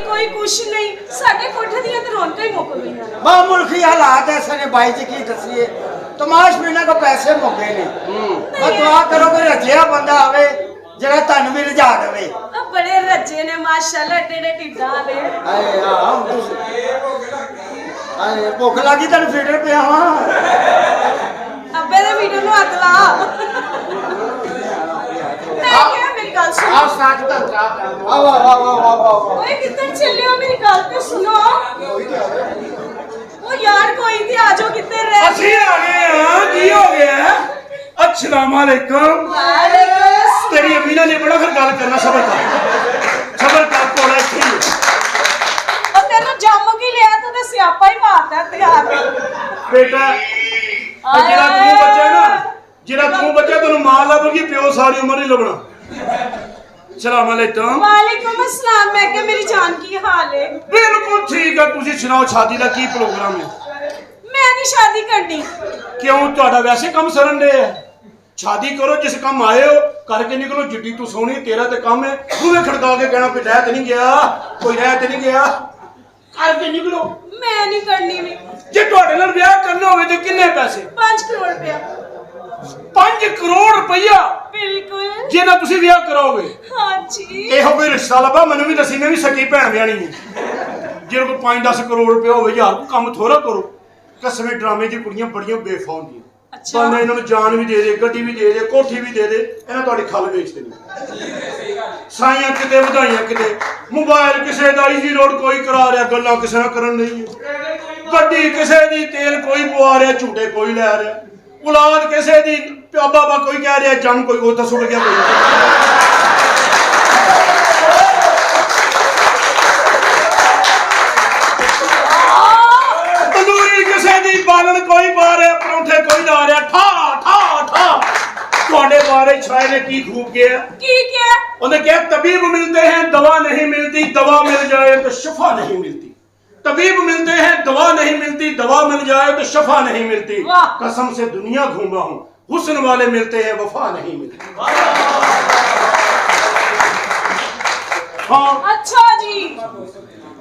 कोई कुछ नहीं साडे कोठे दियां ते रौनकां ही मुक गईयां ने। बा मुल्की हालात ऐसे ने भाई जी की दसिए तमाश महीना को पैसे मुके ने और दुआ करो कोई रजिया बंदा आवे जरा तन भी रिझा देवे। बड़े रजे ने माशाल्लाह टेढ़े टिड्डा ने। आए हां आए भुख लगी तन फीडर पे आवा अब्बे दे वीडियो नु हथ ला। मैं क्या मेरी गल सुन आओ साथ तक आओ आओ आओ आओ ओए किधर चले हो मेरी गल तो सुनो। ओ यार कोई थी आजो किधर रह ਅਸੀਂ ਆ ਗਏ ਹਾਂ ਕੀ ਹੋ ਗਿਆ अस्सलाम वालेकुम तेरी अमीना ने बड़ा फिर गल करना सबर कर कोला थी ओ तेनु जम की लिया तू ते सियापा ही मारदा ते आके बेटा जेड़ा तू बच्चा ना जेड़ा तू बच्चा तेनु मां लभगी प्यो सारी उम्र नहीं लभना। अस्सलाम वालेकुम। वालेकुम अस्सलाम। मैं के मेरी जान की हाल है? बिल्कुल ठीक है तुसी सुनाओ शादी का की प्रोग्राम है? मैं नहीं शादी करनी। क्यों तुहाडा वैसे काम सरन दे है शादी करो जिस काम आए हो करके निकलो जिड्डी तू सोनी तेरा ते काम है तूने खड़का के कहना कोई रह ते नहीं गया कोई रह ते नहीं गया करके निकलो। मैं नहीं करनी भी। जे तुहाडे नाल ब्याह करना होवे ते किन्ने पैसे? 5 करोड़ रुपया। 5 करोड़ रुपया बिल्कुल जे ना तुसी ब्याह कराओगे? हां जी। एहो कोई रिश्ता लबा मैनू भी दसी मैं भी सकी भैन ब्याहनी है जे को 5-10 करोड़ रुपया होवे यार को काम थोड़ा करो। कसमे ड्रामे दी कुड़ियां बड़ियां बेफाम दी अच्छा बंदा इन्हां नूं जान भी दे दे गड्डी भी दे दे कोठी भी दे दे इन्हां तुहाडी खल बेच देनी साइयां किते वधाइयां किते मोबाइल किसे दा इजी रोड कोई करा रहा गल्लां किसे नाल करन नहीं गड्डी किसे दी तेल कोई पवा रहा झूठे कोई लै रहा औलाद किसे दी बाबा कोई कह रहा जम कोई उत्थे सुट गया कोई बालन कोई पा रहा परौंठे कोई ला रहा ठा ठा ठा ਤੁਹਾਡੇ ਬਾਰੇ ਛਾਏ ਨੇ ਕੀ ਖੂਬ ਗਿਆ की क्या? ਉਹਨੇ ਕਿਹਾ तबीब मिलते हैं दवा नहीं मिलती दवा मिल जाए तो शफा नहीं मिलती तबीब मिलते हैं दवा नहीं मिलती दवा मिल जाए तो शफा नहीं मिलती कसम से दुनिया घूमा हूं हुस्न वाले मिलते हैं वफा नहीं मिलती। हाँ अच्छा जी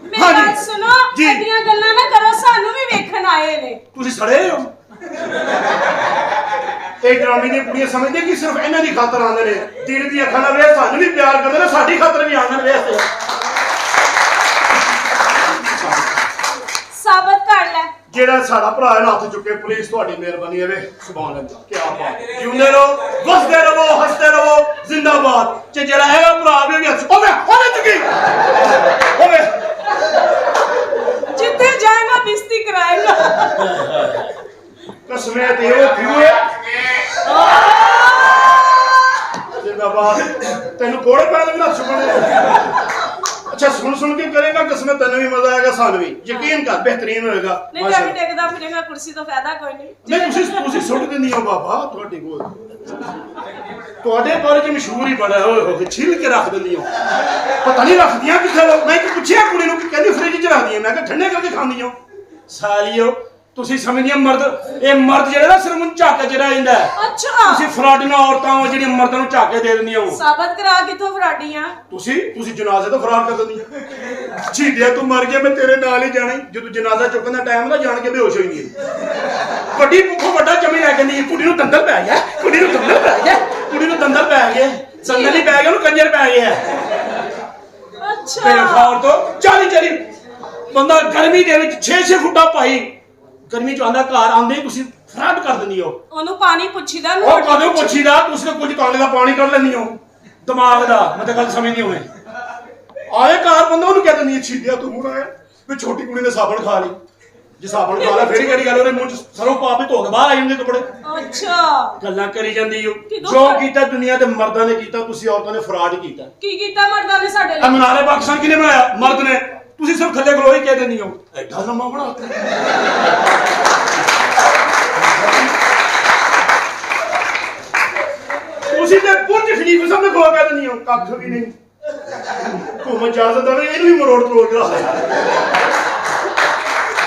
मेरी हाँ जी। बात सुनो जी। एडियां गल्लां ना करो सानू भी वेखण आए ने। ਤੁਸੀਂ ਸੜੇ ਹੋ ਇਹ ਡਰਾਮੇ ਦੀਆਂ ਕੁੜੀਆਂ ਸਮਝਦੇ ਕਿ ਸਿਰਫ ਇਹਨਾਂ ਦੀ ਖਾਤਰ ਆਉਂਦੇ ਨੇ ਦਿਲ ਦੀ ਅੱਖਾਂ ਨਾਲ ਵੇਖ ਸਾਨੂੰ ਵੀ ਪਿਆਰ ਕਰਦੇ ਨੇ ਸਾਡੀ ਖਾਤਰ ਵੀ ਆਉਂਦੇ ਨੇ ਵੇਖ ਸਾਬਤ ਕਰ ਲੈ ਜਿਹੜਾ ਸਾਡਾ ਭਰਾ ਹੈ ਹੱਥ ਚੁੱਕੇ ਪੁਲਿਸ ਤੁਹਾਡੀ ਮਿਹਰਬਾਨੀ ਹੈ ਵੇ ਸੁਭਾਨ ਅੱਲਾਹ ਕੀ ਬਾਤ ਜਿਉਂਦੇ ਰਹੋ ਵਸਦੇ ਰਹੋ ਹੱਸਦੇ ਰਹੋ ਜ਼ਿੰਦਾਬਾਦ ਤੇ ਜਿਹੜਾ ਹੈਗਾ ਭਰਾ ਵੀ ਹੱਥ ਉਹਨੇ ਚੁੱਕੀ ਹੋਵੇ जितने जाएगा बिस्ती कराएगा। कसमे ते वो क्यों जिंदाबाद तेनू कोड़े पैने ना छुपने अच्छा सुन के करेगा कसमे तेनू भी मजा आएगा सानू भी यकीन कर बेहतरीन होएगा नहीं कभी टेकदा फिरेगा कुर्सी तो फायदा कोई नहीं। नहीं तुसी सुट दिंदी हो बाबा ਤੁਹਾਡੀ ਕੋਲ ਤੁਹਾਡੇ ਬਾਰੇ ਚ ਮਸ਼ਹੂਰ ਹੀ ਬੜਾ ਹੋਏ ਹੋ ਛਿਲ ਕੇ ਰੱਖ ਦਿੰਦੀ ਹੋ ਪਤਾ ਨਹੀਂ ਰੱਖਦੀਆਂ ਕਿੱਥੇ ਮੈਂ ਕਿ ਪੁੱਛਿਆ ਕੁੜੀ ਨੂੰ ਕਿ ਕਹਿੰਦੀ ਫ੍ਰਿਜ ਚ ਰੱਖਦੀ ਮੈਂ ਕਿ ਠੰਡੇ ਕਰਕੇ ਖਾਂਦੀ ਹੋ ਸਾਲੀਓ ਤੁਸੀਂ ਸਮਝਦੀਆਂ ਮਰਦ ਇਹ ਮਰਦ ਜਿਹੜਾ ਨਾ ਸਿਰ ਨੂੰ ਝਾਕੇ ਜਿਹੜਾ ਆਂਦਾ अच्छा ਤੁਸੀਂ ਫਰਾਡੀਆਂ ਔਰਤਾਂ ਹੋ ਜਿਹੜੀਆਂ ਮਰਦਾਂ ਨੂੰ ਝਾਕੇ ਦੇ ਦਿੰਦੀਆਂ ਹੋ साबत करा किथों फराडियां ਤੁਸੀਂ ਜਨਾਜ਼ੇ ਤੋਂ ਫਰਾਰ ਕਰ ਦਿੰਦੀਆਂ ਛੀਦਿਆ ਤੂੰ ਮਰ ਗਿਆ ਮੈਂ ਤੇਰੇ ਨਾਲ ਹੀ ਜਾਣਾ ਜਦੋਂ ਜਨਾਜ਼ਾ ਚੁੱਕਣ ਦਾ ਟਾਈਮ ਦਾ ਜਾਣ ਕੇ ਬੇਹੋਸ਼ ਹੋਈ ਨਹੀਂ ਵੱਡੀ ਭੁੱਖੋਂ ਵੱਡਾ ਜਮੀ ਲੈ ਜਾਂਦੀ ਕੁੜੀ ਨੂੰ ਦੰਦਲ ਪੈ ਗਿਆ ਕੁੜੀ ਨੂੰ ਦੰਦਲ ਪੈ ਗਿਆ ਕੁੜੀ ਨੂੰ ਦੰਦਲ ਪੈ ਗਿਆ ਸੰਦਲ ਹੀ ਪੈ ਗਿਆ ਉਹਨੂੰ ਕੰਜਰ ਪੈ ਗਿਆ अच्छा ਤੇ ਖਾਰ ਤੋਂ 40 ਬੰਦਾ ਗਰਮੀ ਦੇ ਵਿੱਚ 6 ਫੁੱਟਾ ਭਾਈ ਗਰਮੀ ਚ ਆਂਦਾ ਘਰ ਆਂਦੇ ਤੁਸੀਂ ਫਰਾਡ ਕਰ ਦਿੰਦੀ ਹੋ ਉਹਨੂੰ ਪਾਣੀ ਪੁੱਛੀਦਾ ਉਹ ਕਦੋਂ ਪੁੱਛੀਦਾ ਤੁਸੀਂ ਕੁਝ ਕਾਲੇ ਦਾ ਪਾਣੀ ਕੱਢ ਲੈਂਦੀ ਹੋ ਦਿਮਾਗ ਦਾ ਮੈਂ ਤਾਂ ਗੱਲ ਸਮਝਦੀ ਹੋਵੇਂ ਆਏ ਘਰ ਬੰਦਾ ਉਹਨੂੰ ਕਹਿ ਦਿੰਦੀ ਛੀਦਿਆ ਤੂੰ ਹੁਣ ਆਇਆ ਵੀ ਛੋਟੀ ਕੁੜੀ ਨੇ ਸਾਬਣ ਖਾ ਲਈ ਜੇ ਸਾਬਣ ਖਾ ਲਿਆ ਫੇਰ ਕਿਹੜੀ ਗੱਲ ਉਹਦੇ ਮੂੰਹ ਚ ਸਰੋਂ ਪਾ ਕੇ ਧੋ ਕੇ ਬਾਹਰ ਆ ਜਾਂਦੇ ਕੱਪੜੇ अच्छा ਗੱਲਾਂ ਕਰੀ ਜਾਂਦੀ ਹੋ ਜੋ ਕੀਤਾ ਦੁਨੀਆ ਤੇ ਮਰਦਾਂ ਨੇ ਕੀਤਾ ਤੁਸੀਂ ਔਰਤਾਂ ਨੇ ਫਰਾਡ ਕੀਤਾ की कीता मर्दां ने साडे ਆ ਮਨਾਰੇ ਪਾਕਿਸਤਾਨ ਕਿਹਨੇ ਬਣਾਇਆ ਮਰਦ ਨੇ ਤੁਸੀਂ ਸਿਰਫ ਥੱਲੇ ਗਲੋਈ ਕਹਿ ਦਿੰਦੀ ਹੋ ਐਡਾ ਲੰਮਾ ਬਣਾਤਾ ਤੁਸੀਂ ਤੇ ਬੁਰਜ ਖਲੀਫਾ ਸਾਹਮਣੇ ਖਲੋ ਕੇ ਦਿੰਦੀ ਹੋ ਕੱਖ ਵੀ ਨਹੀਂ ਘੁੰਮ ਇਜਾਜ਼ਤ ਦੇਵੇ ਇਹਨੂੰ ਵੀ ਮਰੋੜ ਤੋੜ ਕੇ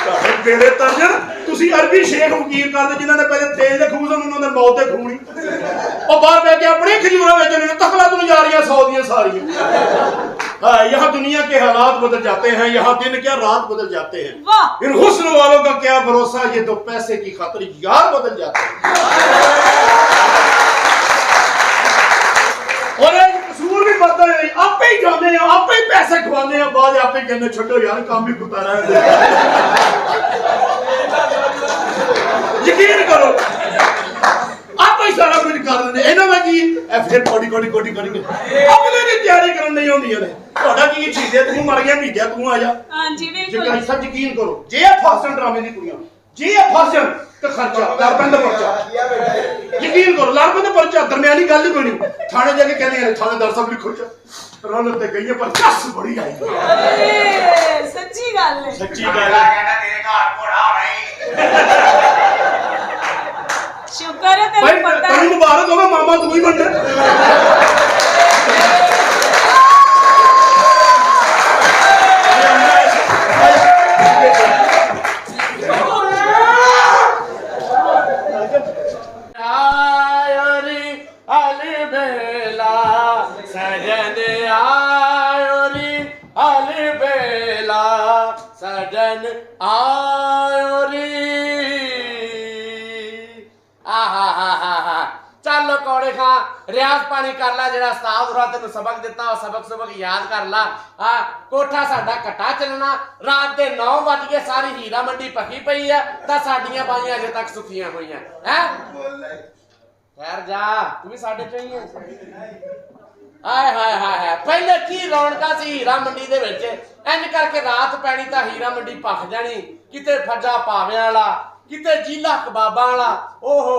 ਤੁਹਾਡੇ ਬੇੜੇ ਤਰਜਨ ਤੁਸੀਂ ਅਰਬੀ ਸ਼ੇਖ ਵਕੀਲ ਕਰਦੇ ਜਿਨ੍ਹਾਂ ਨੇ ਪਹਿਲੇ ਤੇਲ ਦੇ ਖੂਹ ਸਨ ਉਹਨਾਂ ਦੇ ਮੌਤ ਦੇ ਖੂਹ ਨਹੀਂ ਉਹ ਬਾਹਰ ਬੈ ਕੇ ਆਪਣੇ ਖਜੂਰਾਂ ਵਿੱਚ ਨੇ ਤਕਲਾ ਤੋਂ ਜਾ ਰਹੀਆਂ 100 ਦੀਆਂ ਸਾਰੀਆਂ हाँ, यहाँ दुनिया के हालात बदल जाते हैं, यहाँ दिन क्या रात बदल जाते हैं। वाह। इन हुस्न वालों का क्या भरोसा, ये तो पैसे की खातिर यार बदल जाते हैं। और एक कसूर भी बदल नहीं, आप ही जाने हैं, आप ही पैसे खवाने हैं, बाद आप ही कहने छोड़ो यार काम भी कुता रहा है। यकीन करो आप ही सारा कुछ कर देंगे, इन्हों में की फिर कोडी अगले की तैयारी करन नहीं होंदी ने। ਤੁਹਾਡਾ ਕੀ ਚੀਜ਼ੇ ਤੂੰ ਮਰ ਗਿਆ ਮੀਡਿਆ ਤੂੰ ਆ ਜਾ। ਹਾਂਜੀ ਬਿਲਕੁਲ। ਜੇ ਸਭ ਯਕੀਨ ਕਰੋ ਜੇ ਇਹ ਫਾਸਨ ਡਰਾਮੇ ਦੀ ਕੁੜੀਆਂ ਜੇ ਇਹ ਫਾਸਨ ਤੇ ਖਰਚਾ ਲੜਪਨ ਦਾ ਪਰਚਾ ਯਕੀਨ ਕਰੋ ਲੜਪਨ ਦਾ ਪਰਚਾ ਦਰਮਿਆਨੀ ਗੱਲ ਹੀ ਕੋਈ ਨਹੀਂ। ਥਾਣੇ ਜਾ ਕੇ ਕਹਿੰਦੇ ਨੇ ਥਾਣੇਦਾਰ ਸਾਹਿਬ ਲਿਖੋ ਚ ਰੌਣਕ ਤੇ ਗਈ ਪਰ ਕਸ ਬੜੀ ਆਈ। ਅਰੇ ਸੱਚੀ ਗੱਲ ਹੈ। ਸੱਚੀ ਗੱਲ ਹੈ। ਕਹਿੰਦਾ ਤੇਰੇ ਘਰ ਘੋੜਾ ਹੋਣਾ ਸ਼ੁਕਰ ਹੈ ਭਾਈ ਤੈਨੂੰ ਪਤਾ ਤੈਨੂੰ ਮੁਬਾਰਕ ਹੋਵੇ ਮਾਮਾ ਤੂੰ ਹੀ ਬਣਨਾ। सजन आयो रे चल कौड़े खां रियाज पानी कर ला जेड़ा उस्ताद होरा तेनू सबक दिता सबक याद कर ला। कोठा साडा कट्टा चलना रात दे 9 बज गए सारी हीरा मंडी पकी पई है तां साडीਆਂ बाईयां अजे तक सुखियां होईयां हैं। खैर जा तू भी साडे चों ही है। हाय हाय हाय हाय पहले की रौनका सी हीरा मंडी दे विच इंज करके रात पैनी तां हीरा मंडी पख जानी किते फज्जा पावियां वाला किते जीला कबाबां वाला ओ हो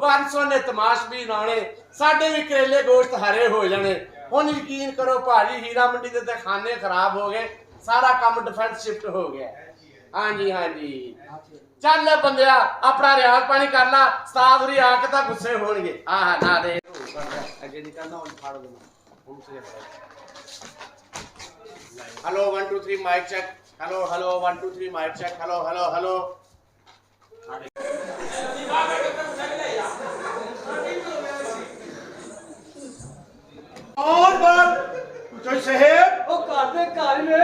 वारसों ने तमाशबी लाने साडे भी करेले गोश्त हरे हो जाने। हुण यकीन करो भाजी हीरा मंडी दे ते खाने खराब हो गए सारा काम डिफेंस शिफ्ट हो गया। हाँ जी चल बंदिया अपना रियाज पानी कर ला उस्ताद होरी आके तां गुस्से होणगे। ना दे अगे निकलना हुण फाड़ देना हुण से hello 1 2 3 mic check hello 1 2 3 mic check hello और बात तो साहेब ओ घर दे घर ने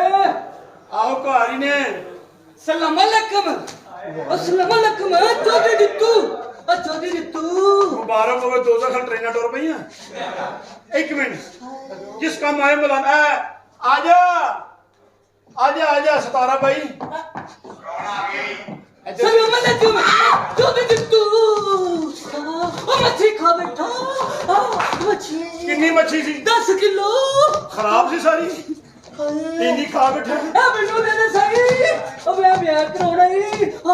आओ घर ही ने सलाम अलैकुम अस्सलाम अलैकुम चौधरी दित्तू मुबारक होवे 2 साल ट्रेन टोर पई हैं। एक मिनट जिस काम आए बुलाना आजा सतारा भाई सलाम अलैकुम चौधरी दित्तू ओ मच्छी खा बैठा मच्छी कितनी मच्छी सी 10 किलो खराब सी सारी इन्नी खा बैठा ए मैनू दे दे सही ओ मैं ब्याह कराउणा ही ओ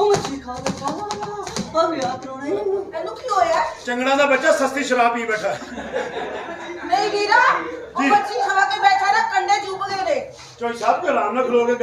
मच्छी खा बैठा ओ ब्याह कराउणा ही ਇਹਨੂੰ ਕੀ ਹੋਇਆ? चंगड़ा दा बच्चा सस्ती शराब पी बैठा ਨਹੀਂ ਵੀਰਾ ਉਹ ਬੱਚੀ ਖਵਾ ਕੇ ਬੈਠਾ ਨਾ ਕੰਡੇ ਚੁੱਪ ਗਏ ਨੇ। चोई साहब के आराम ना खलो के